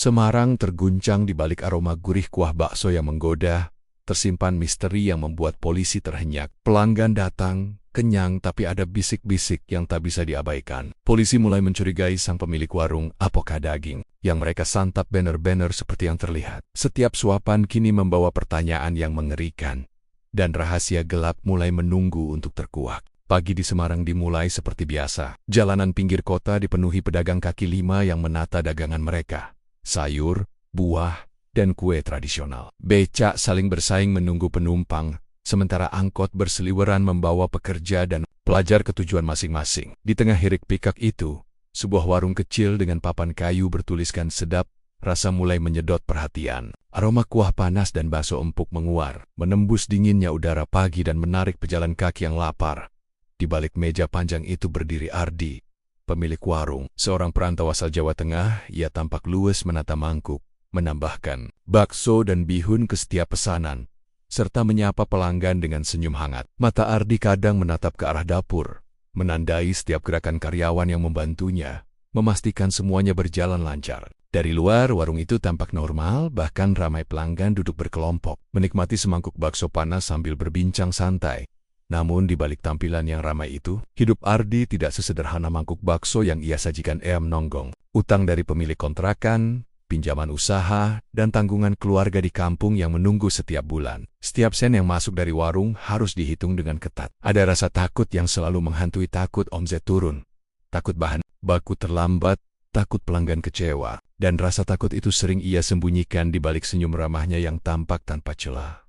Semarang terguncang di balik aroma gurih kuah bakso yang menggoda, tersimpan misteri yang membuat polisi terhenyak. Pelanggan datang, kenyang tapi ada bisik-bisik yang tak bisa diabaikan. Polisi mulai mencurigai sang pemilik warung Apoka Daging, yang mereka santap banner-banner seperti yang terlihat. Setiap suapan kini membawa pertanyaan yang mengerikan, dan rahasia gelap mulai menunggu untuk terkuak. Pagi di Semarang dimulai seperti biasa. Jalanan pinggir kota dipenuhi pedagang kaki lima yang menata dagangan mereka. Sayur, buah, dan kue tradisional. Becak saling bersaing menunggu penumpang, sementara angkot berseliweran membawa pekerja dan pelajar ke tujuan masing-masing. Di tengah hiruk pikuk itu, sebuah warung kecil dengan papan kayu bertuliskan sedap, rasa mulai menyedot perhatian. Aroma kuah panas dan bakso empuk menguar, menembus dinginnya udara pagi dan menarik pejalan kaki yang lapar. Di balik meja panjang itu berdiri Ardi, pemilik warung. Seorang perantau asal Jawa Tengah, ia tampak luwes menata mangkuk, menambahkan bakso dan bihun ke setiap pesanan, serta menyapa pelanggan dengan senyum hangat. Mata Ardi kadang menatap ke arah dapur, menandai setiap gerakan karyawan yang membantunya, memastikan semuanya berjalan lancar. Dari luar, warung itu tampak normal, bahkan ramai pelanggan duduk berkelompok, menikmati semangkuk bakso panas sambil berbincang santai. Namun di balik tampilan yang ramai itu, hidup Ardi tidak sesederhana mangkuk bakso yang ia sajikan Nonggong. Utang dari pemilik kontrakan, pinjaman usaha, dan tanggungan keluarga di kampung yang menunggu setiap bulan. Setiap sen yang masuk dari warung harus dihitung dengan ketat. Ada rasa takut yang selalu menghantui, takut omset turun, takut bahan baku terlambat, takut pelanggan kecewa, dan rasa takut itu sering ia sembunyikan di balik senyum ramahnya yang tampak tanpa celah.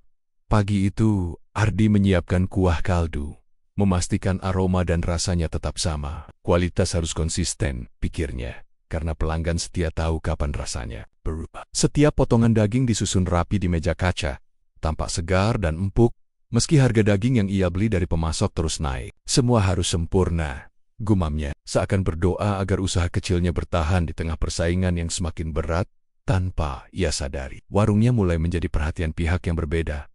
Pagi itu, Ardi menyiapkan kuah kaldu, memastikan aroma dan rasanya tetap sama. Kualitas harus konsisten, pikirnya, karena pelanggan setia tahu kapan rasanya berubah. Setiap potongan daging disusun rapi di meja kaca, tampak segar dan empuk, meski harga daging yang ia beli dari pemasok terus naik. Semua harus sempurna, gumamnya, seakan berdoa agar usaha kecilnya bertahan di tengah persaingan yang semakin berat. Tanpa ia sadari, warungnya mulai menjadi perhatian pihak yang berbeda.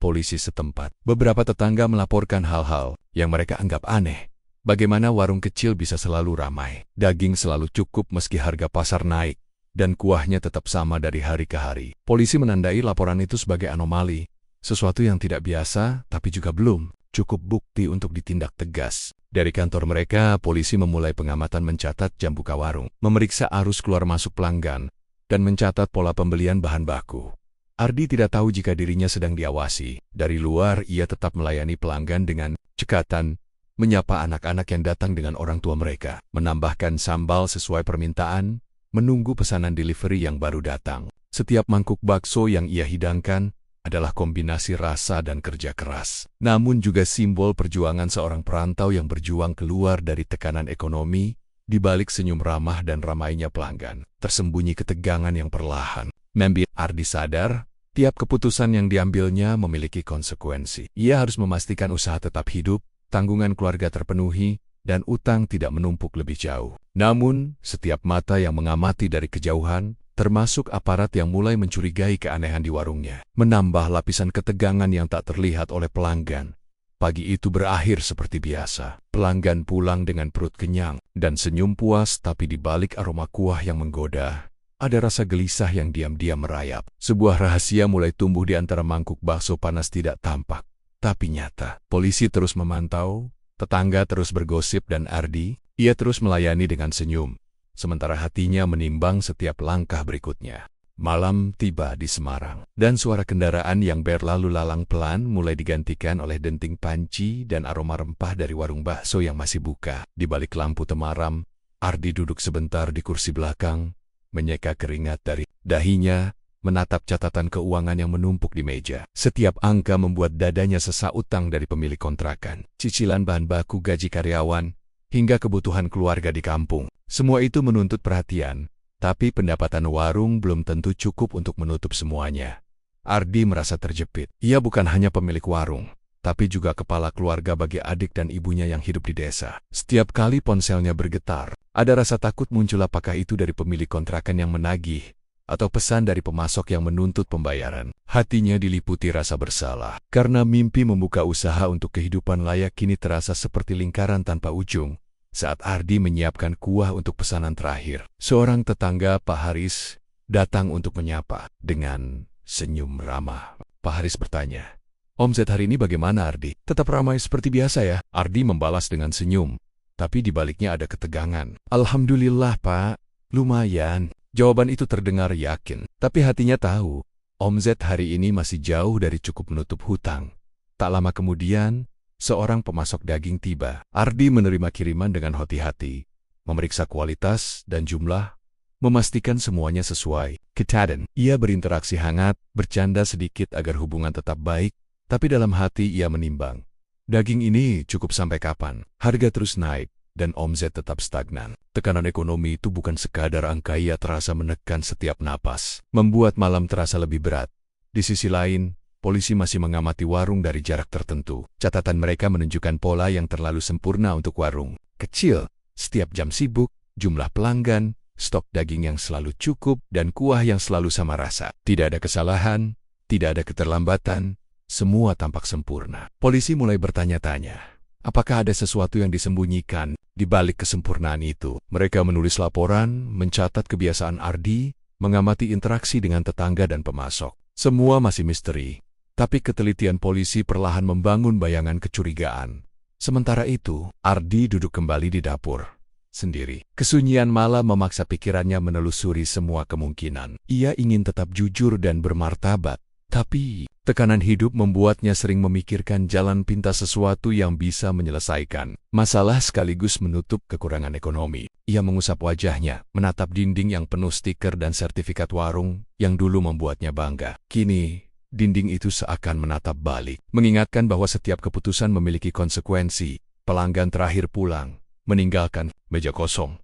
Polisi setempat, beberapa tetangga melaporkan hal-hal yang mereka anggap aneh. Bagaimana warung kecil bisa selalu ramai, daging selalu cukup meski harga pasar naik, dan kuahnya tetap sama dari hari ke hari. Polisi menandai laporan itu sebagai anomali, sesuatu yang tidak biasa tapi juga belum cukup bukti untuk ditindak tegas. Dari kantor mereka, polisi memulai pengamatan, mencatat jam buka warung, memeriksa arus keluar masuk pelanggan, dan mencatat pola pembelian bahan baku. Ardi tidak tahu jika dirinya sedang diawasi. Dari luar, ia tetap melayani pelanggan dengan cekatan, menyapa anak-anak yang datang dengan orang tua mereka, menambahkan sambal sesuai permintaan, menunggu pesanan delivery yang baru datang. Setiap mangkuk bakso yang ia hidangkan adalah kombinasi rasa dan kerja keras, namun juga simbol perjuangan seorang perantau yang berjuang keluar dari tekanan ekonomi. Di balik senyum ramah dan ramainya pelanggan, tersembunyi ketegangan yang perlahan membuat Ardi sadar, tiap keputusan yang diambilnya memiliki konsekuensi. Ia harus memastikan usaha tetap hidup, tanggungan keluarga terpenuhi, dan utang tidak menumpuk lebih jauh. Namun, setiap mata yang mengamati dari kejauhan, termasuk aparat yang mulai mencurigai keanehan di warungnya, menambah lapisan ketegangan yang tak terlihat oleh pelanggan. Pagi itu berakhir seperti biasa. Pelanggan pulang dengan perut kenyang dan senyum puas, tapi di balik aroma kuah yang menggoda, ada rasa gelisah yang diam-diam merayap. Sebuah rahasia mulai tumbuh di antara mangkuk bakso panas, tidak tampak, tapi nyata. Polisi terus memantau, tetangga terus bergosip, dan Ardi, ia terus melayani dengan senyum, sementara hatinya menimbang setiap langkah berikutnya. Malam tiba di Semarang, dan suara kendaraan yang berlalu lalang pelan mulai digantikan oleh denting panci dan aroma rempah dari warung bakso yang masih buka. Di balik lampu temaram, Ardi duduk sebentar di kursi belakang, menyeka keringat dari dahinya, menatap catatan keuangan yang menumpuk di meja. Setiap angka membuat dadanya sesak. Utang dari pemilik kontrakan, cicilan bahan baku, gaji karyawan, hingga kebutuhan keluarga di kampung. Semua itu menuntut perhatian, tapi pendapatan warung belum tentu cukup untuk menutup semuanya. Ardi merasa terjepit. Ia bukan hanya pemilik warung, tapi juga kepala keluarga bagi adik dan ibunya yang hidup di desa. Setiap kali ponselnya bergetar, ada rasa takut muncul, apakah itu dari pemilik kontrakan yang menagih, atau pesan dari pemasok yang menuntut pembayaran. Hatinya diliputi rasa bersalah, karena mimpi membuka usaha untuk kehidupan layak kini terasa seperti lingkaran tanpa ujung. Saat Ardi menyiapkan kuah untuk pesanan terakhir, seorang tetangga, Pak Haris, datang untuk menyapa dengan senyum ramah. Pak Haris bertanya, "Omzet hari ini bagaimana, Ardi?" "Tetap ramai seperti biasa ya," Ardi membalas dengan senyum. Tapi di baliknya ada ketegangan. "Alhamdulillah, Pak. Lumayan." Jawaban itu terdengar yakin, tapi hatinya tahu, omzet hari ini masih jauh dari cukup menutup hutang. Tak lama kemudian, seorang pemasok daging tiba. Ardi menerima kiriman dengan hati-hati, memeriksa kualitas dan jumlah, memastikan semuanya sesuai. Ketadan, ia berinteraksi hangat, bercanda sedikit agar hubungan tetap baik, tapi dalam hati ia menimbang. Daging ini cukup sampai kapan? Harga terus naik, dan omzet tetap stagnan. Tekanan ekonomi itu bukan sekadar angka, ia terasa menekan setiap napas, membuat malam terasa lebih berat. Di sisi lain, polisi masih mengamati warung dari jarak tertentu. Catatan mereka menunjukkan pola yang terlalu sempurna untuk warung kecil. Setiap jam sibuk, jumlah pelanggan, stok daging yang selalu cukup, dan kuah yang selalu sama rasa. Tidak ada kesalahan, tidak ada keterlambatan, semua tampak sempurna. Polisi mulai bertanya-tanya, apakah ada sesuatu yang disembunyikan di balik kesempurnaan itu? Mereka menulis laporan, mencatat kebiasaan Ardi, mengamati interaksi dengan tetangga dan pemasok. Semua masih misteri, tapi ketelitian polisi perlahan membangun bayangan kecurigaan. Sementara itu, Ardi duduk kembali di dapur sendiri. Kesunyian malam memaksa pikirannya menelusuri semua kemungkinan. Ia ingin tetap jujur dan bermartabat, tapi tekanan hidup membuatnya sering memikirkan jalan pintas sesuatu yang bisa menyelesaikan masalah sekaligus menutup kekurangan ekonomi. Ia mengusap wajahnya, menatap dinding yang penuh stiker dan sertifikat warung yang dulu membuatnya bangga. Kini, dinding itu seakan menatap balik, mengingatkan bahwa setiap keputusan memiliki konsekuensi. Pelanggan terakhir pulang, meninggalkan meja kosong.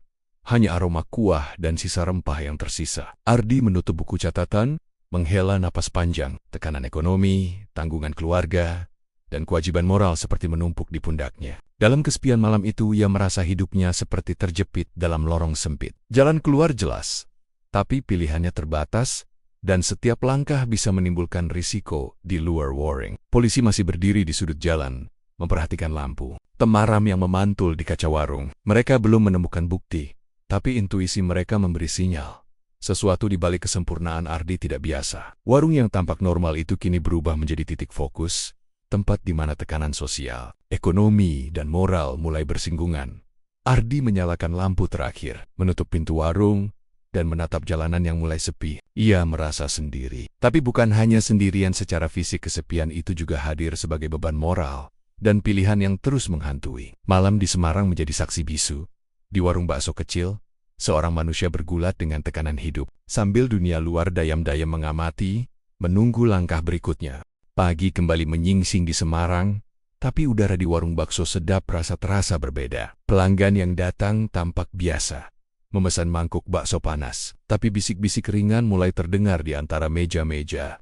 Hanya aroma kuah dan sisa rempah yang tersisa. Ardi menutup buku catatan, menghela napas panjang. Tekanan ekonomi, tanggungan keluarga, dan kewajiban moral seperti menumpuk di pundaknya. Dalam kesepian malam itu, ia merasa hidupnya seperti terjepit dalam lorong sempit. Jalan keluar jelas, tapi pilihannya terbatas, dan setiap langkah bisa menimbulkan risiko di luar waring. Polisi masih berdiri di sudut jalan, memperhatikan lampu temaram yang memantul di kaca warung. Mereka belum menemukan bukti, tapi intuisi mereka memberi sinyal. Sesuatu di balik kesempurnaan Ardi tidak biasa. Warung yang tampak normal itu kini berubah menjadi titik fokus, tempat di mana tekanan sosial, ekonomi, dan moral mulai bersinggungan. Ardi menyalakan lampu terakhir, menutup pintu warung, dan menatap jalanan yang mulai sepi. Ia merasa sendiri. Tapi bukan hanya sendirian secara fisik, kesepian itu juga hadir sebagai beban moral dan pilihan yang terus menghantui. Malam di Semarang menjadi saksi bisu. Di warung bakso kecil, seorang manusia bergulat dengan tekanan hidup, sambil dunia luar dayam-dayam mengamati, menunggu langkah berikutnya. Pagi kembali menyingsing di Semarang, tapi udara di warung bakso sedap terasa berbeda. Pelanggan yang datang tampak biasa, memesan mangkuk bakso panas, tapi bisik-bisik ringan mulai terdengar di antara meja-meja.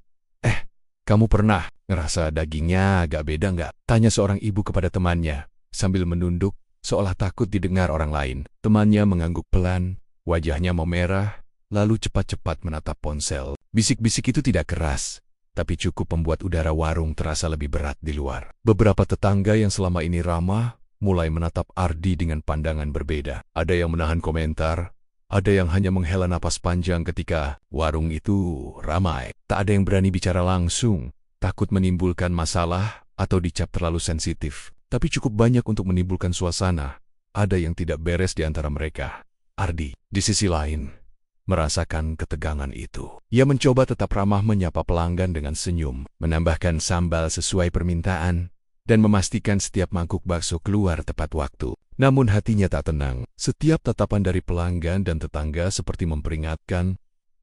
"Kamu pernah ngerasa dagingnya agak beda nggak?" tanya seorang ibu kepada temannya, sambil menunduk, seolah takut didengar orang lain. Temannya mengangguk pelan, wajahnya memerah, lalu cepat-cepat menatap ponsel. Bisik-bisik itu tidak keras, tapi cukup membuat udara warung terasa lebih berat di luar. Beberapa tetangga yang selama ini ramah, mulai menatap Ardi dengan pandangan berbeda. Ada yang menahan komentar, ada yang hanya menghela napas panjang ketika warung itu ramai. Tak ada yang berani bicara langsung, takut menimbulkan masalah atau dicap terlalu sensitif. Tapi cukup banyak untuk menimbulkan suasana. Ada yang tidak beres di antara mereka. Ardi, di sisi lain, merasakan ketegangan itu. Ia mencoba tetap ramah, menyapa pelanggan dengan senyum, menambahkan sambal sesuai permintaan, dan memastikan setiap mangkuk bakso keluar tepat waktu. Namun hatinya tak tenang. Setiap tatapan dari pelanggan dan tetangga seperti memperingatkan,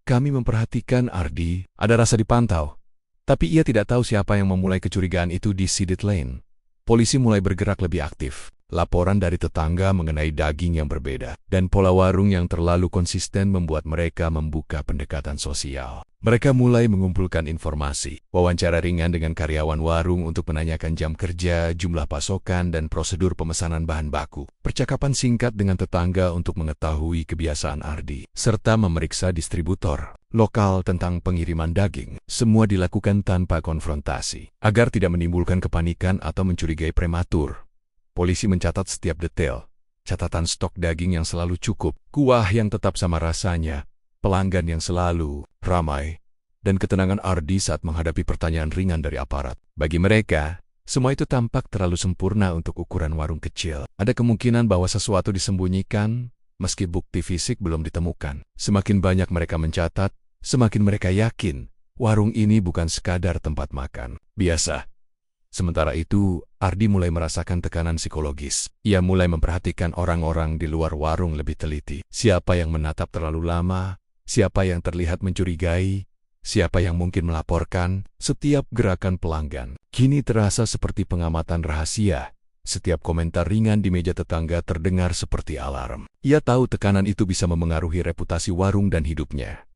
"Kami memperhatikan Ardi." Ada rasa dipantau. Tapi ia tidak tahu siapa yang memulai kecurigaan itu di Sidit Lane. Polisi mulai bergerak lebih aktif. Laporan dari tetangga mengenai daging yang berbeda dan pola warung yang terlalu konsisten membuat mereka membuka pendekatan sosial. Mereka mulai mengumpulkan informasi, wawancara ringan dengan karyawan warung untuk menanyakan jam kerja, jumlah pasokan, dan prosedur pemesanan bahan baku. Percakapan singkat dengan tetangga untuk mengetahui kebiasaan Ardi, serta memeriksa distributor lokal tentang pengiriman daging. Semua dilakukan tanpa konfrontasi, agar tidak menimbulkan kepanikan atau mencurigai prematur. Polisi mencatat setiap detail, catatan stok daging yang selalu cukup, kuah yang tetap sama rasanya, pelanggan yang selalu ramai, dan ketenangan Ardi saat menghadapi pertanyaan ringan dari aparat. Bagi mereka, semua itu tampak terlalu sempurna untuk ukuran warung kecil. Ada kemungkinan bahwa sesuatu disembunyikan, meski bukti fisik belum ditemukan. Semakin banyak mereka mencatat, semakin mereka yakin warung ini bukan sekadar tempat makan biasa. Sementara itu, Ardi mulai merasakan tekanan psikologis. Ia mulai memperhatikan orang-orang di luar warung lebih teliti. Siapa yang menatap terlalu lama, siapa yang terlihat mencurigai, siapa yang mungkin melaporkan setiap gerakan pelanggan. Kini terasa seperti pengamatan rahasia. Setiap komentar ringan di meja tetangga terdengar seperti alarm. Ia tahu tekanan itu bisa memengaruhi reputasi warung dan hidupnya.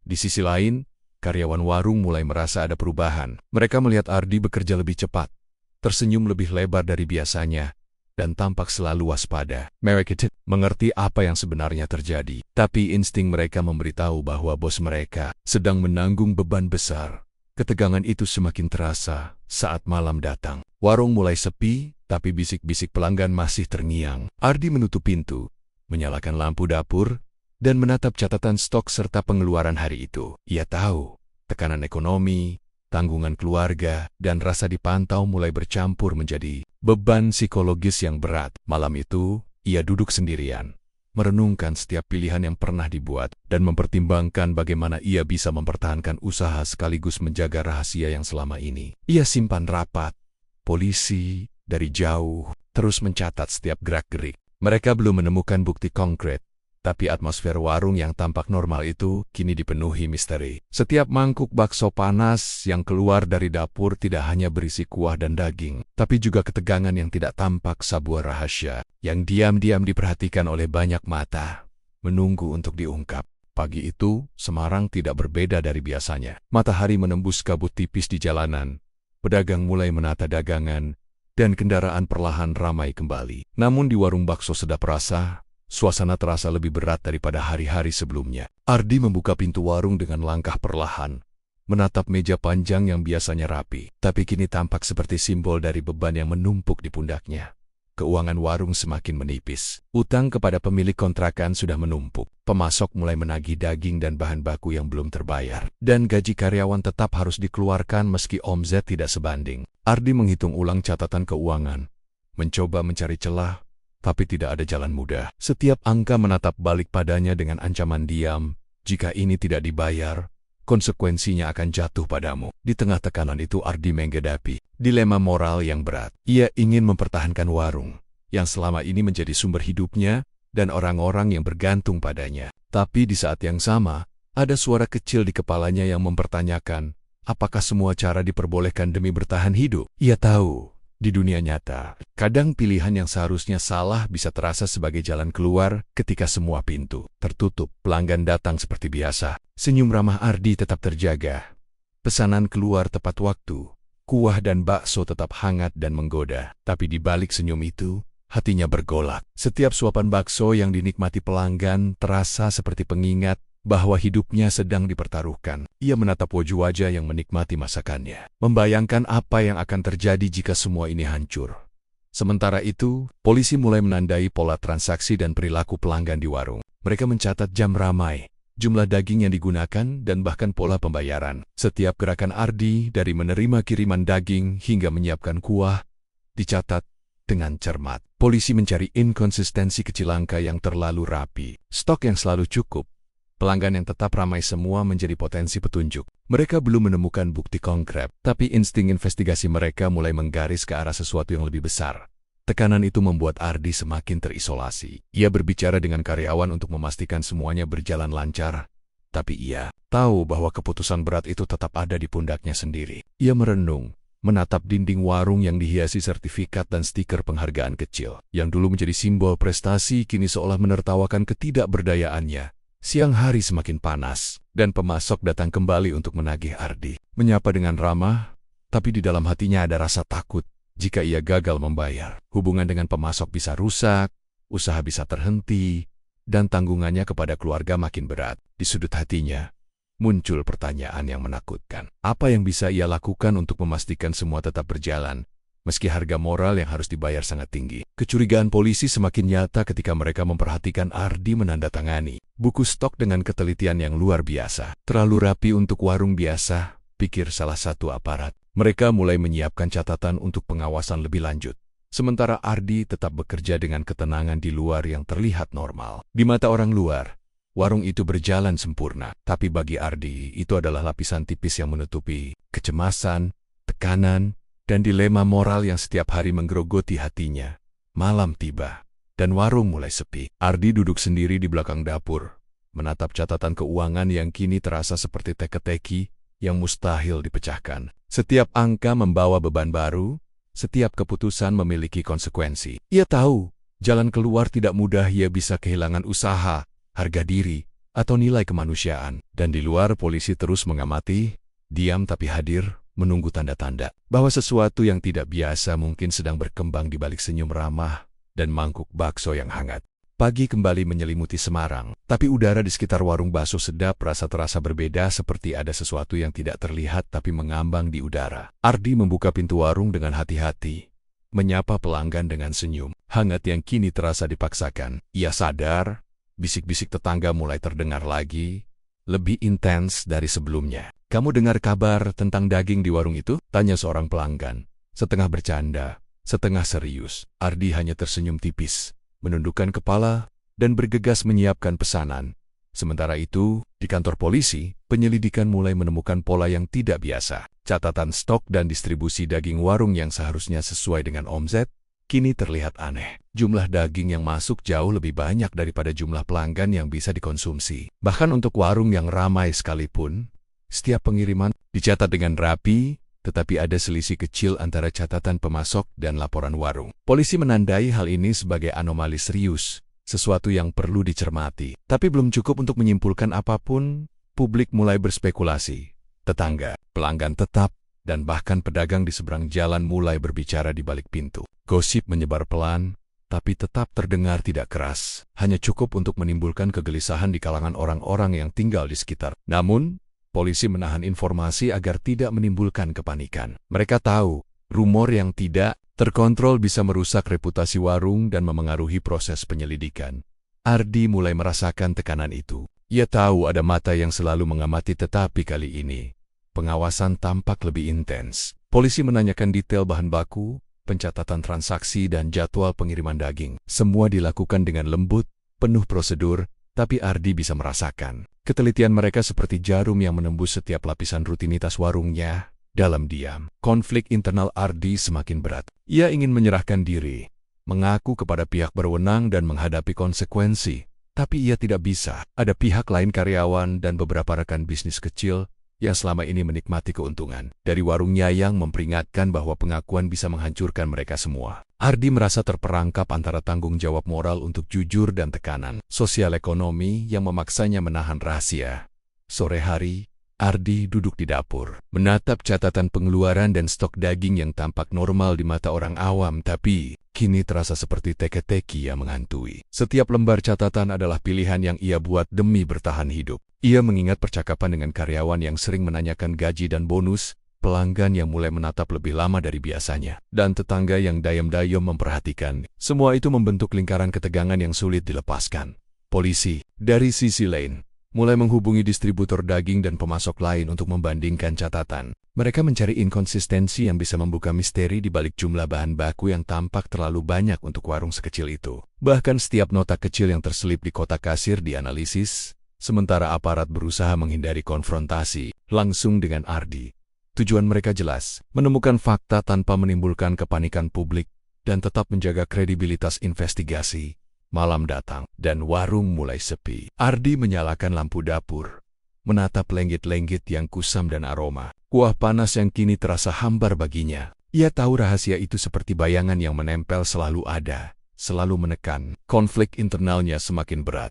Di sisi lain, karyawan warung mulai merasa ada perubahan. Mereka melihat Ardi bekerja lebih cepat, tersenyum lebih lebar dari biasanya, dan tampak selalu waspada. Mereka mengerti apa yang sebenarnya terjadi, tapi insting mereka memberitahu bahwa bos mereka sedang menanggung beban besar. Ketegangan itu semakin terasa saat malam datang. Warung mulai sepi, tapi bisik-bisik pelanggan masih terngiang. Ardi menutup pintu, menyalakan lampu dapur, dan menatap catatan stok serta pengeluaran hari itu. Ia tahu, tekanan ekonomi, tanggungan keluarga, dan rasa dipantau mulai bercampur menjadi beban psikologis yang berat. Malam itu, ia duduk sendirian, merenungkan setiap pilihan yang pernah dibuat, dan mempertimbangkan bagaimana ia bisa mempertahankan usaha sekaligus menjaga rahasia yang selama ini ia simpan rapat. Polisi, dari jauh, terus mencatat setiap gerak-gerik. Mereka belum menemukan bukti konkret, tapi atmosfer warung yang tampak normal itu kini dipenuhi misteri. Setiap mangkuk bakso panas yang keluar dari dapur tidak hanya berisi kuah dan daging, tapi juga ketegangan yang tidak tampak, sebuah rahasia yang diam-diam diperhatikan oleh banyak mata, menunggu untuk diungkap. Pagi itu, Semarang tidak berbeda dari biasanya. Matahari menembus kabut tipis di jalanan, pedagang mulai menata dagangan, dan kendaraan perlahan ramai kembali. Namun di warung bakso sedap rasa, suasana terasa lebih berat daripada hari-hari sebelumnya. Ardi membuka pintu warung dengan langkah perlahan, menatap meja panjang yang biasanya rapi, tapi kini tampak seperti simbol dari beban yang menumpuk di pundaknya. Keuangan warung semakin menipis. Utang kepada pemilik kontrakan sudah menumpuk. Pemasok mulai menagih daging dan bahan baku yang belum terbayar. Dan gaji karyawan tetap harus dikeluarkan meski omzet tidak sebanding. Ardi menghitung ulang catatan keuangan, mencoba mencari celah, tapi tidak ada jalan mudah. Setiap angka menatap balik padanya dengan ancaman diam. Jika ini tidak dibayar, konsekuensinya akan jatuh padamu. Di tengah tekanan itu Ardi menghadapi dilema moral yang berat. Ia ingin mempertahankan warung, yang selama ini menjadi sumber hidupnya, dan orang-orang yang bergantung padanya. Tapi di saat yang sama, ada suara kecil di kepalanya yang mempertanyakan, apakah semua cara diperbolehkan demi bertahan hidup? Ia tahu, di dunia nyata, kadang pilihan yang seharusnya salah bisa terasa sebagai jalan keluar ketika semua pintu tertutup. Pelanggan datang seperti biasa. Senyum ramah Ardi tetap terjaga. Pesanan keluar tepat waktu. Kuah dan bakso tetap hangat dan menggoda. Tapi di balik senyum itu, hatinya bergolak. Setiap suapan bakso yang dinikmati pelanggan terasa seperti pengingat bahwa hidupnya sedang dipertaruhkan. Ia menatap wajah-wajah yang menikmati masakannya, membayangkan apa yang akan terjadi jika semua ini hancur. Sementara itu, polisi mulai menandai pola transaksi dan perilaku pelanggan di warung. Mereka mencatat jam ramai, jumlah daging yang digunakan, dan bahkan pola pembayaran. Setiap gerakan Ardi, dari menerima kiriman daging hingga menyiapkan kuah, dicatat dengan cermat. Polisi mencari inkonsistensi kecil angka yang terlalu rapi, stok yang selalu cukup, pelanggan yang tetap ramai, semua menjadi potensi petunjuk. Mereka belum menemukan bukti konkret, tapi insting investigasi mereka mulai menggaris ke arah sesuatu yang lebih besar. Tekanan itu membuat Ardi semakin terisolasi. Ia berbicara dengan karyawan untuk memastikan semuanya berjalan lancar, tapi ia tahu bahwa keputusan berat itu tetap ada di pundaknya sendiri. Ia merenung, menatap dinding warung yang dihiasi sertifikat dan stiker penghargaan kecil, yang dulu menjadi simbol prestasi kini seolah menertawakan ketidakberdayaannya. Siang hari semakin panas, dan pemasok datang kembali untuk menagih Ardi. Menyapa dengan ramah, tapi di dalam hatinya ada rasa takut. Jika ia gagal membayar, hubungan dengan pemasok bisa rusak, usaha bisa terhenti, dan tanggungannya kepada keluarga makin berat. Di sudut hatinya, muncul pertanyaan yang menakutkan. Apa yang bisa ia lakukan untuk memastikan semua tetap berjalan, meski harga moral yang harus dibayar sangat tinggi. Kecurigaan polisi semakin nyata ketika mereka memperhatikan Ardi menandatangani buku stok dengan ketelitian yang luar biasa. Terlalu rapi untuk warung biasa, pikir salah satu aparat. Mereka mulai menyiapkan catatan untuk pengawasan lebih lanjut. Sementara Ardi tetap bekerja dengan ketenangan di luar yang terlihat normal. Di mata orang luar, warung itu berjalan sempurna. Tapi bagi Ardi, itu adalah lapisan tipis yang menutupi kecemasan, tekanan, dan dilema moral yang setiap hari menggerogoti hatinya. Malam tiba, dan warung mulai sepi. Ardi duduk sendiri di belakang dapur, menatap catatan keuangan yang kini terasa seperti teka-teki yang mustahil dipecahkan. Setiap angka membawa beban baru, setiap keputusan memiliki konsekuensi. Ia tahu, jalan keluar tidak mudah. Ia bisa kehilangan usaha, harga diri, atau nilai kemanusiaan. Dan di luar polisi terus mengamati, diam tapi hadir, menunggu tanda-tanda bahwa sesuatu yang tidak biasa mungkin sedang berkembang di balik senyum ramah dan mangkuk bakso yang hangat. Pagi kembali menyelimuti Semarang, tapi udara di sekitar warung bakso sedap terasa berbeda, seperti ada sesuatu yang tidak terlihat tapi mengambang di udara. Ardi membuka pintu warung dengan hati-hati, menyapa pelanggan dengan senyum hangat yang kini terasa dipaksakan. Ia sadar, bisik-bisik tetangga mulai terdengar lagi, lebih intens dari sebelumnya. "Kamu dengar kabar tentang daging di warung itu?" tanya seorang pelanggan, setengah bercanda, setengah serius. Ardi hanya tersenyum tipis, menundukkan kepala, dan bergegas menyiapkan pesanan. Sementara itu, di kantor polisi, penyelidikan mulai menemukan pola yang tidak biasa. Catatan stok dan distribusi daging warung yang seharusnya sesuai dengan omset, kini terlihat aneh. Jumlah daging yang masuk jauh lebih banyak daripada jumlah pelanggan yang bisa dikonsumsi. Bahkan untuk warung yang ramai sekalipun, setiap pengiriman dicatat dengan rapi, tetapi ada selisih kecil antara catatan pemasok dan laporan warung. Polisi menandai hal ini sebagai anomali serius, sesuatu yang perlu dicermati. Tapi belum cukup untuk menyimpulkan apapun. Publik mulai berspekulasi. Tetangga, pelanggan tetap, dan bahkan pedagang di seberang jalan mulai berbicara di balik pintu. Gosip menyebar pelan, tapi tetap terdengar tidak keras. Hanya cukup untuk menimbulkan kegelisahan di kalangan orang-orang yang tinggal di sekitar. Namun, polisi menahan informasi agar tidak menimbulkan kepanikan. Mereka tahu, rumor yang tidak terkontrol bisa merusak reputasi warung dan memengaruhi proses penyelidikan. Ardi mulai merasakan tekanan itu. Ia tahu ada mata yang selalu mengamati, tetapi kali ini, pengawasan tampak lebih intens. Polisi menanyakan detail bahan baku, pencatatan transaksi, dan jadwal pengiriman daging. Semua dilakukan dengan lembut, penuh prosedur, tapi Ardi bisa merasakan ketelitian mereka seperti jarum yang menembus setiap lapisan rutinitas warungnya. Dalam diam, konflik internal Ardi semakin berat. Ia ingin menyerahkan diri, mengaku kepada pihak berwenang dan menghadapi konsekuensi. Tapi ia tidak bisa. Ada pihak lain, karyawan dan beberapa rekan bisnis kecil yang selama ini menikmati keuntungan dari warungnya, yang memperingatkan bahwa pengakuan bisa menghancurkan mereka semua. Ardi merasa terperangkap antara tanggung jawab moral untuk jujur dan tekanan sosial ekonomi yang memaksanya menahan rahasia. Sore hari, Ardi duduk di dapur, menatap catatan pengeluaran dan stok daging yang tampak normal di mata orang awam, tapi kini terasa seperti teka-teki yang menghantui. Setiap lembar catatan adalah pilihan yang ia buat demi bertahan hidup. Ia mengingat percakapan dengan karyawan yang sering menanyakan gaji dan bonus, pelanggan yang mulai menatap lebih lama dari biasanya, dan tetangga yang diam-diam memperhatikan. Semua itu membentuk lingkaran ketegangan yang sulit dilepaskan. Polisi, dari sisi lain, mulai menghubungi distributor daging dan pemasok lain untuk membandingkan catatan. Mereka mencari inkonsistensi yang bisa membuka misteri di balik jumlah bahan baku yang tampak terlalu banyak untuk warung sekecil itu. Bahkan setiap nota kecil yang terselip di kotak kasir dianalisis, sementara aparat berusaha menghindari konfrontasi langsung dengan Ardi. Tujuan mereka jelas, menemukan fakta tanpa menimbulkan kepanikan publik dan tetap menjaga kredibilitas investigasi. Malam datang, dan warung mulai sepi. Ardi menyalakan lampu dapur, menatap lenggit-lenggit yang kusam dan aroma. Kuah panas yang kini terasa hambar baginya. Ia tahu rahasia itu seperti bayangan yang menempel, selalu ada, selalu menekan. Konflik internalnya semakin berat.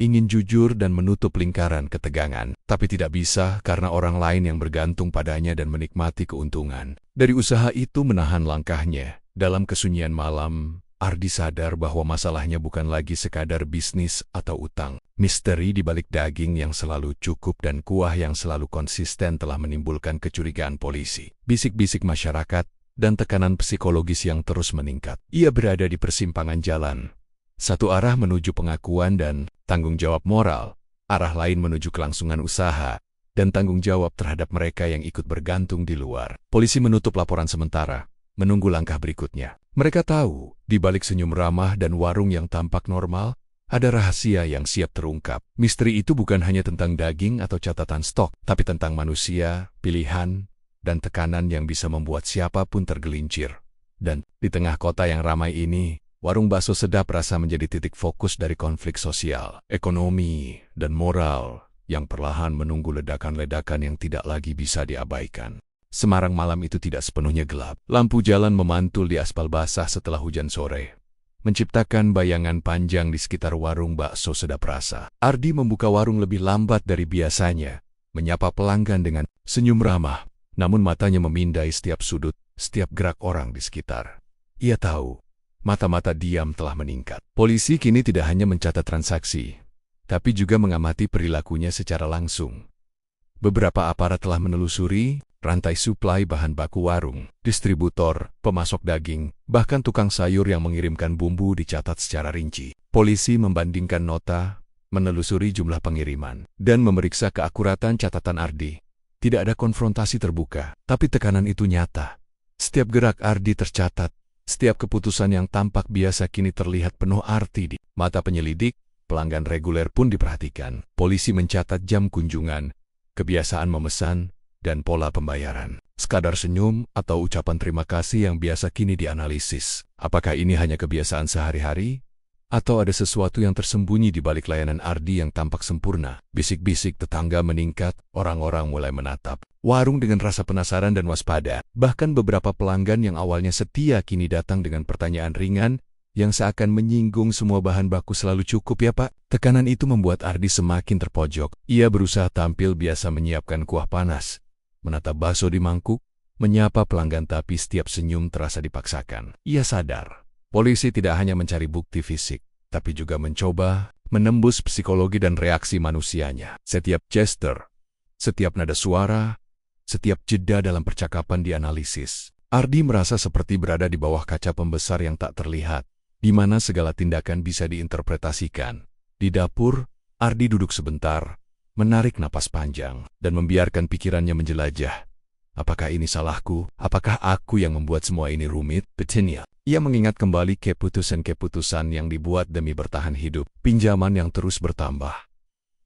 Ingin jujur dan menutup lingkaran ketegangan, tapi tidak bisa karena orang lain yang bergantung padanya dan menikmati keuntungan. Dari usaha itu menahan langkahnya. Dalam kesunyian malam, Ardi sadar bahwa masalahnya bukan lagi sekadar bisnis atau utang. Misteri di balik daging yang selalu cukup dan kuah yang selalu konsisten telah menimbulkan kecurigaan polisi. Bisik-bisik masyarakat, dan tekanan psikologis yang terus meningkat. Ia berada di persimpangan jalan. Satu arah menuju pengakuan dan tanggung jawab moral, arah lain menuju kelangsungan usaha, dan tanggung jawab terhadap mereka yang ikut bergantung di luar. Polisi menutup laporan sementara, menunggu langkah berikutnya. Mereka tahu, di balik senyum ramah dan warung yang tampak normal, ada rahasia yang siap terungkap. Misteri itu bukan hanya tentang daging atau catatan stok, tapi tentang manusia, pilihan, dan tekanan yang bisa membuat siapapun tergelincir. Dan di tengah kota yang ramai ini, warung bakso sedap rasa menjadi titik fokus dari konflik sosial, ekonomi, dan moral yang perlahan menunggu ledakan-ledakan yang tidak lagi bisa diabaikan. Semarang malam itu tidak sepenuhnya gelap. Lampu jalan memantul di aspal basah setelah hujan sore, menciptakan bayangan panjang di sekitar warung bakso sedap rasa. Ardi membuka warung lebih lambat dari biasanya, menyapa pelanggan dengan senyum ramah, namun matanya memindai setiap sudut, setiap gerak orang di sekitar. Ia tahu, mata-mata diam telah meningkat. Polisi kini tidak hanya mencatat transaksi, tapi juga mengamati perilakunya secara langsung. Beberapa aparat telah menelusuri rantai suplai bahan baku warung, distributor, pemasok daging, bahkan tukang sayur yang mengirimkan bumbu dicatat secara rinci. Polisi membandingkan nota, menelusuri jumlah pengiriman, dan memeriksa keakuratan catatan Ardi. Tidak ada konfrontasi terbuka, tapi tekanan itu nyata. Setiap gerak Ardi tercatat, setiap keputusan yang tampak biasa kini terlihat penuh arti di mata penyelidik. Pelanggan reguler pun diperhatikan. Polisi mencatat jam kunjungan, kebiasaan memesan, dan pola pembayaran. Sekadar senyum atau ucapan terima kasih yang biasa kini dianalisis. Apakah ini hanya kebiasaan sehari-hari? Atau ada sesuatu yang tersembunyi di balik layanan Ardi yang tampak sempurna? Bisik-bisik tetangga meningkat, orang-orang mulai menatap warung dengan rasa penasaran dan waspada. Bahkan beberapa pelanggan yang awalnya setia kini datang dengan pertanyaan ringan yang seakan menyinggung semua bahan baku selalu cukup ya Pak. Tekanan itu membuat Ardi semakin terpojok. Ia berusaha tampil biasa menyiapkan kuah panas, menatap bakso di mangkuk, menyapa pelanggan tapi setiap senyum terasa dipaksakan. Ia sadar, polisi tidak hanya mencari bukti fisik, tapi juga mencoba menembus psikologi dan reaksi manusianya. Setiap gesture, setiap nada suara, setiap jeda dalam percakapan dianalisis. Ardi merasa seperti berada di bawah kaca pembesar yang tak terlihat, di mana segala tindakan bisa diinterpretasikan. Di dapur, Ardi duduk sebentar, menarik napas panjang, dan membiarkan pikirannya menjelajah. Apakah ini salahku? Apakah aku yang membuat semua ini rumit? Petinya. Ia mengingat kembali keputusan-keputusan yang dibuat demi bertahan hidup, pinjaman yang terus bertambah,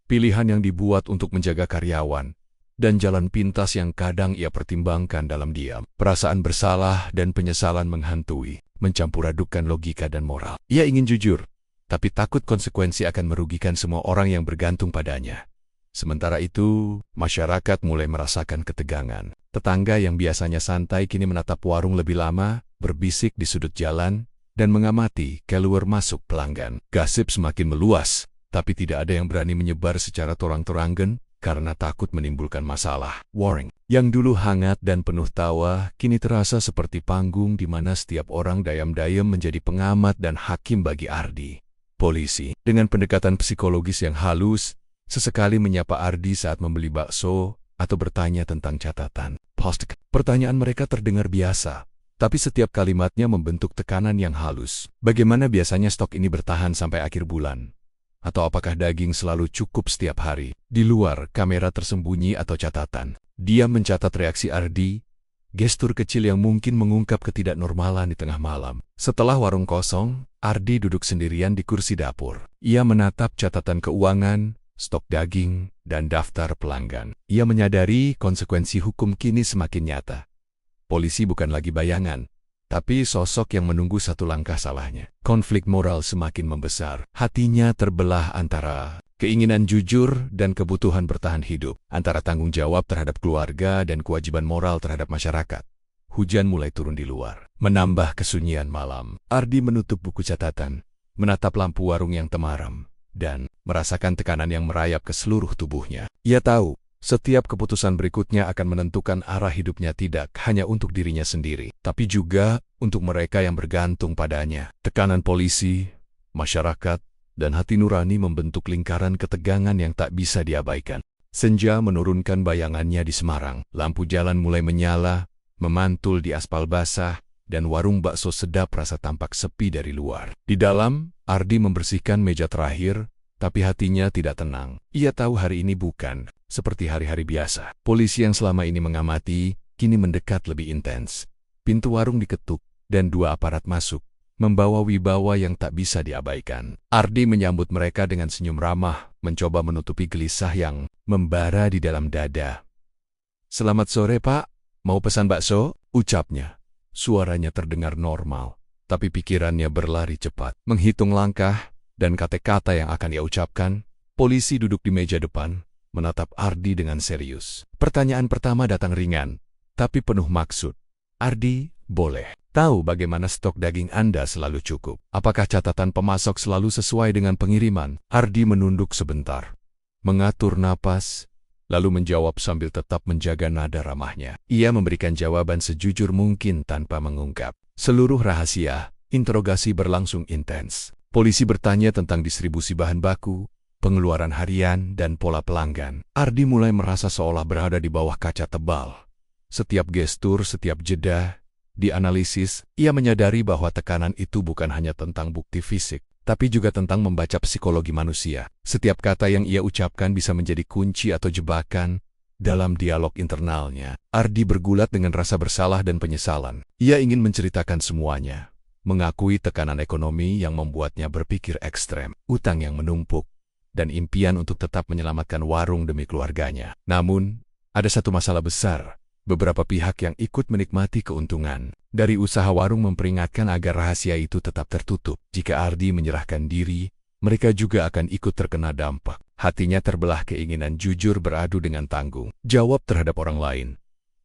pilihan yang dibuat untuk menjaga karyawan, dan jalan pintas yang kadang ia pertimbangkan dalam diam. Perasaan bersalah dan penyesalan menghantui, mencampur adukan logika dan moral. Ia ingin jujur, tapi takut konsekuensi akan merugikan semua orang yang bergantung padanya. Sementara itu, masyarakat mulai merasakan ketegangan. Tetangga yang biasanya santai kini menatap warung lebih lama, berbisik di sudut jalan, dan mengamati keluar masuk pelanggan. Gosip semakin meluas, tapi tidak ada yang berani menyebar secara torang-torangan karena takut menimbulkan masalah. Warung yang dulu hangat dan penuh tawa, kini terasa seperti panggung di mana setiap orang dayam-dayam menjadi pengamat dan hakim bagi Ardi. Polisi, dengan pendekatan psikologis yang halus, sesekali menyapa Ardi saat membeli bakso atau bertanya tentang catatan. Pertanyaan mereka terdengar biasa, tapi setiap kalimatnya membentuk tekanan yang halus. Bagaimana biasanya stok ini bertahan sampai akhir bulan? Atau apakah daging selalu cukup setiap hari? Di luar, kamera tersembunyi atau catatan. Dia mencatat reaksi Ardi, gestur kecil yang mungkin mengungkap ketidaknormalan di tengah malam. Setelah warung kosong, Ardi duduk sendirian di kursi dapur. Ia menatap catatan keuangan, stok daging, dan daftar pelanggan. Ia menyadari konsekuensi hukum kini semakin nyata. Polisi bukan lagi bayangan, tapi sosok yang menunggu satu langkah salahnya. Konflik moral semakin membesar. Hatinya terbelah antara keinginan jujur dan kebutuhan bertahan hidup, antara tanggung jawab terhadap keluarga dan kewajiban moral terhadap masyarakat. Hujan mulai turun di luar, menambah kesunyian malam. Ardi menutup buku catatan, menatap lampu warung yang temaram, dan merasakan tekanan yang merayap ke seluruh tubuhnya. Ia tahu, setiap keputusan berikutnya akan menentukan arah hidupnya tidak hanya untuk dirinya sendiri, tapi juga untuk mereka yang bergantung padanya. Tekanan polisi, masyarakat, dan hati nurani membentuk lingkaran ketegangan yang tak bisa diabaikan. Senja menurunkan bayangannya di Semarang. Lampu jalan mulai menyala, memantul di aspal basah, dan warung bakso sedap rasa tampak sepi dari luar. Di dalam, Ardi membersihkan meja terakhir, tapi hatinya tidak tenang. Ia tahu hari ini bukan seperti hari-hari biasa. Polisi yang selama ini mengamati, kini mendekat lebih intens. Pintu warung diketuk, dan 2 aparat masuk, membawa wibawa yang tak bisa diabaikan. Ardi menyambut mereka dengan senyum ramah, mencoba menutupi gelisah yang membara di dalam dada. "Selamat sore, Pak. Mau pesan bakso?" ucapnya. Suaranya terdengar normal, tapi pikirannya berlari cepat. Menghitung langkah dan kata-kata yang akan ia ucapkan, polisi duduk di meja depan, menatap Ardi dengan serius. Pertanyaan pertama datang ringan, tapi penuh maksud. "Ardi, boleh tahu bagaimana stok daging Anda selalu cukup? Apakah catatan pemasok selalu sesuai dengan pengiriman?" Ardi menunduk sebentar, mengatur napas, lalu menjawab sambil tetap menjaga nada ramahnya. Ia memberikan jawaban sejujur mungkin tanpa mengungkap seluruh rahasia. Interogasi berlangsung intens. Polisi bertanya tentang distribusi bahan baku, pengeluaran harian, dan pola pelanggan. Ardi mulai merasa seolah berada di bawah kaca tebal. Setiap gestur, setiap jeda dianalisis. Ia menyadari bahwa tekanan itu bukan hanya tentang bukti fisik, tapi juga tentang membaca psikologi manusia. Setiap kata yang ia ucapkan bisa menjadi kunci atau jebakan dalam dialog internalnya. Ardi bergulat dengan rasa bersalah dan penyesalan. Ia ingin menceritakan semuanya, mengakui tekanan ekonomi yang membuatnya berpikir ekstrem, utang yang menumpuk, dan impian untuk tetap menyelamatkan warung demi keluarganya. Namun, ada satu masalah besar. Beberapa pihak yang ikut menikmati keuntungan dari usaha warung memperingatkan agar rahasia itu tetap tertutup. Jika Ardi menyerahkan diri, mereka juga akan ikut terkena dampak. Hatinya terbelah keinginan jujur beradu dengan tanggung jawab terhadap orang lain.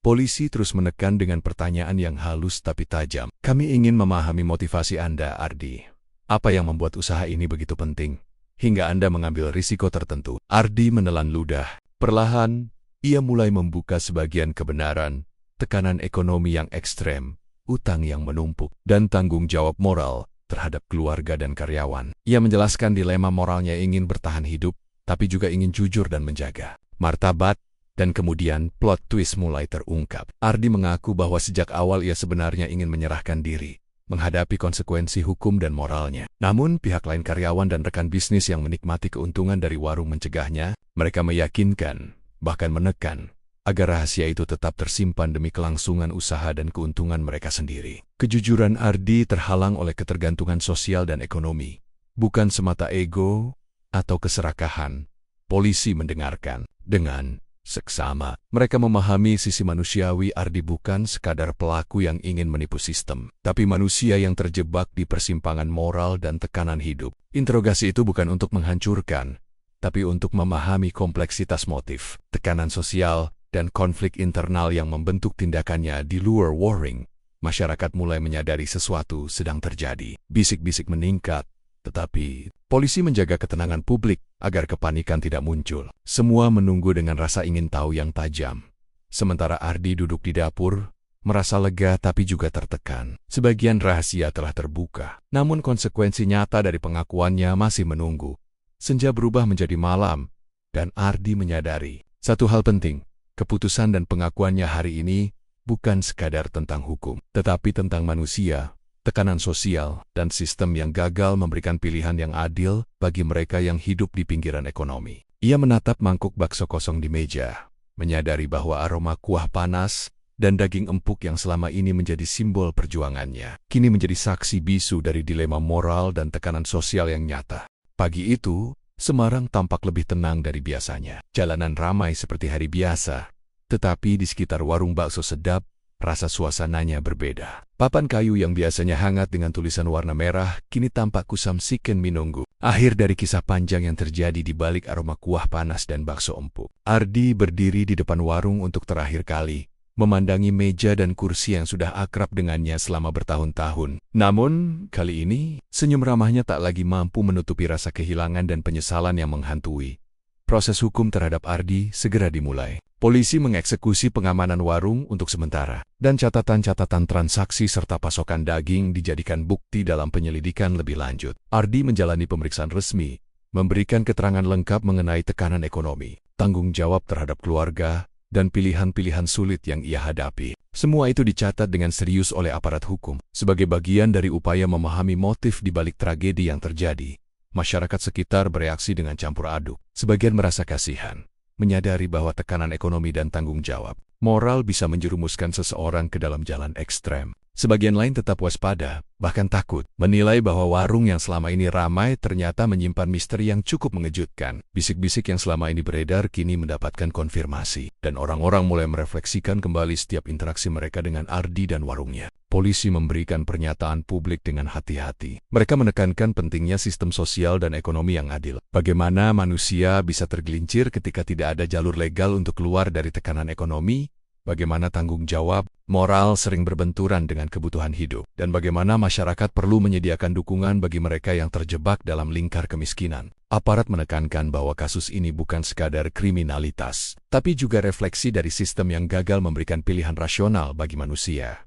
Polisi terus menekan dengan pertanyaan yang halus tapi tajam. "Kami ingin memahami motivasi Anda, Ardi. Apa yang membuat usaha ini begitu penting, hingga Anda mengambil risiko tertentu?" Ardi menelan ludah. Perlahan, ia mulai membuka sebagian kebenaran, tekanan ekonomi yang ekstrem, utang yang menumpuk, dan tanggung jawab moral terhadap keluarga dan karyawan. Ia menjelaskan dilema moralnya ingin bertahan hidup, tapi juga ingin jujur dan menjaga martabat, dan kemudian plot twist mulai terungkap. Ardi mengaku bahwa sejak awal ia sebenarnya ingin menyerahkan diri, menghadapi konsekuensi hukum dan moralnya. Namun pihak lain karyawan dan rekan bisnis yang menikmati keuntungan dari warung mencegahnya. Mereka meyakinkan, bahkan menekan, agar rahasia itu tetap tersimpan demi kelangsungan usaha dan keuntungan mereka sendiri. Kejujuran Ardi terhalang oleh ketergantungan sosial dan ekonomi, bukan semata ego atau keserakahan. Polisi mendengarkan dengan seksama. Mereka memahami sisi manusiawi Ardi bukan sekadar pelaku yang ingin menipu sistem, tapi manusia yang terjebak di persimpangan moral dan tekanan hidup. Interogasi itu bukan untuk menghancurkan, tapi untuk memahami kompleksitas motif, tekanan sosial, dan konflik internal yang membentuk tindakannya. Di luar Waring, masyarakat mulai menyadari sesuatu sedang terjadi. Bisik-bisik meningkat, tetapi polisi menjaga ketenangan publik agar kepanikan tidak muncul. Semua menunggu dengan rasa ingin tahu yang tajam. Sementara Ardi duduk di dapur, merasa lega tapi juga tertekan. Sebagian rahasia telah terbuka, namun konsekuensi nyata dari pengakuannya masih menunggu. Senja berubah menjadi malam, dan Ardi menyadari satu hal penting. Keputusan dan pengakuannya hari ini bukan sekadar tentang hukum, tetapi tentang manusia, tekanan sosial, dan sistem yang gagal memberikan pilihan yang adil bagi mereka yang hidup di pinggiran ekonomi. Ia menatap mangkuk bakso kosong di meja, menyadari bahwa aroma kuah panas dan daging empuk yang selama ini menjadi simbol perjuangannya, kini menjadi saksi bisu dari dilema moral dan tekanan sosial yang nyata. Pagi itu, Semarang tampak lebih tenang dari biasanya. Jalanan ramai seperti hari biasa, tetapi di sekitar warung bakso sedap, rasa suasananya berbeda. Papan kayu yang biasanya hangat dengan tulisan warna merah, kini tampak kusam siken minunggu. Akhir dari kisah panjang yang terjadi di balik aroma kuah panas dan bakso empuk. Ardi berdiri di depan warung untuk terakhir kali, memandangi meja dan kursi yang sudah akrab dengannya selama bertahun-tahun. Namun, kali ini, senyum ramahnya tak lagi mampu menutupi rasa kehilangan dan penyesalan yang menghantui. Proses hukum terhadap Ardi segera dimulai. Polisi mengeksekusi pengamanan warung untuk sementara, dan catatan-catatan transaksi serta pasokan daging dijadikan bukti dalam penyelidikan lebih lanjut. Ardi menjalani pemeriksaan resmi, memberikan keterangan lengkap mengenai tekanan ekonomi, tanggung jawab terhadap keluarga, dan pilihan-pilihan sulit yang ia hadapi. Semua itu dicatat dengan serius oleh aparat hukum. Sebagai bagian dari upaya memahami motif di balik tragedi yang terjadi, masyarakat sekitar bereaksi dengan campur aduk. Sebagian merasa kasihan, menyadari bahwa tekanan ekonomi dan tanggung jawab moral bisa menjerumuskan seseorang ke dalam jalan ekstrem. Sebagian lain tetap waspada, bahkan takut, menilai bahwa warung yang selama ini ramai ternyata menyimpan misteri yang cukup mengejutkan. Bisik-bisik yang selama ini beredar kini mendapatkan konfirmasi, dan orang-orang mulai merefleksikan kembali setiap interaksi mereka dengan Ardi dan warungnya. Polisi memberikan pernyataan publik dengan hati-hati. Mereka menekankan pentingnya sistem sosial dan ekonomi yang adil. Bagaimana manusia bisa tergelincir ketika tidak ada jalur legal untuk keluar dari tekanan ekonomi, bagaimana tanggung jawab moral sering berbenturan dengan kebutuhan hidup, dan bagaimana masyarakat perlu menyediakan dukungan bagi mereka yang terjebak dalam lingkar kemiskinan. Aparat menekankan bahwa kasus ini bukan sekadar kriminalitas, tapi juga refleksi dari sistem yang gagal memberikan pilihan rasional bagi manusia.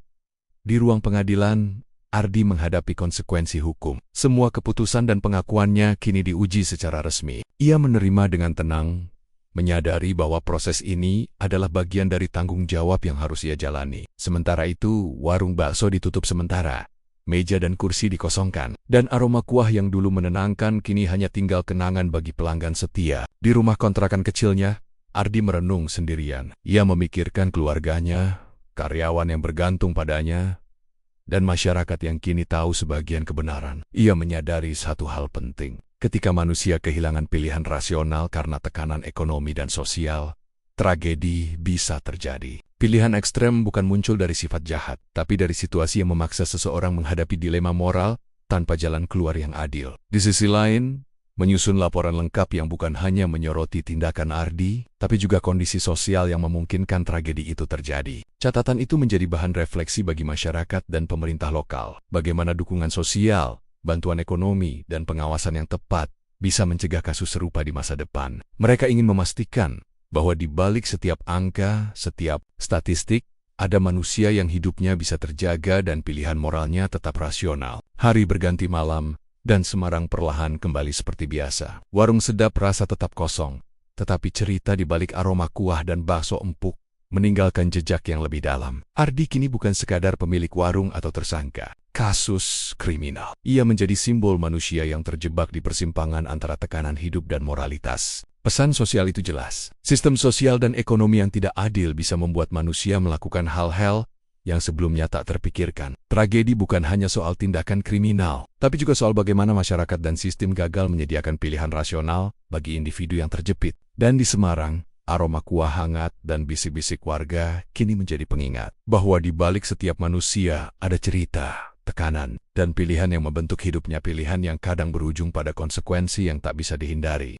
Di ruang pengadilan, Ardi menghadapi konsekuensi hukum. Semua keputusan dan pengakuannya kini diuji secara resmi. Ia menerima dengan tenang, menyadari bahwa proses ini adalah bagian dari tanggung jawab yang harus ia jalani. Sementara itu, warung bakso ditutup sementara. Meja dan kursi dikosongkan, dan aroma kuah yang dulu menenangkan kini hanya tinggal kenangan bagi pelanggan setia. Di rumah kontrakan kecilnya, Ardi merenung sendirian. Ia memikirkan keluarganya, karyawan yang bergantung padanya, dan masyarakat yang kini tahu sebagian kebenaran. Ia menyadari satu hal penting. Ketika manusia kehilangan pilihan rasional karena tekanan ekonomi dan sosial, tragedi bisa terjadi. Pilihan ekstrem bukan muncul dari sifat jahat, tapi dari situasi yang memaksa seseorang menghadapi dilema moral tanpa jalan keluar yang adil. Di sisi lain, menyusun laporan lengkap yang bukan hanya menyoroti tindakan Ardi, tapi juga kondisi sosial yang memungkinkan tragedi itu terjadi. Catatan itu menjadi bahan refleksi bagi masyarakat dan pemerintah lokal. Bagaimana dukungan sosial, bantuan ekonomi, dan pengawasan yang tepat bisa mencegah kasus serupa di masa depan. Mereka ingin memastikan bahwa di balik setiap angka, setiap statistik, ada manusia yang hidupnya bisa terjaga dan pilihan moralnya tetap rasional. Hari berganti malam, dan Semarang perlahan kembali seperti biasa. Warung sedap rasa tetap kosong, tetapi cerita di balik aroma kuah dan bakso empuk meninggalkan jejak yang lebih dalam. Ardi kini bukan sekadar pemilik warung atau tersangka. Kasus kriminal. Ia menjadi simbol manusia yang terjebak di persimpangan antara tekanan hidup dan moralitas. Pesan sosial itu jelas. Sistem sosial dan ekonomi yang tidak adil bisa membuat manusia melakukan hal-hal yang sebelumnya tak terpikirkan. Tragedi bukan hanya soal tindakan kriminal, tapi juga soal bagaimana masyarakat dan sistem gagal menyediakan pilihan rasional bagi individu yang terjepit. Dan di Semarang, aroma kuah hangat dan bisik-bisik warga kini menjadi pengingat bahwa di balik setiap manusia ada cerita, tekanan, dan pilihan yang membentuk hidupnya, pilihan yang kadang berujung pada konsekuensi yang tak bisa dihindari.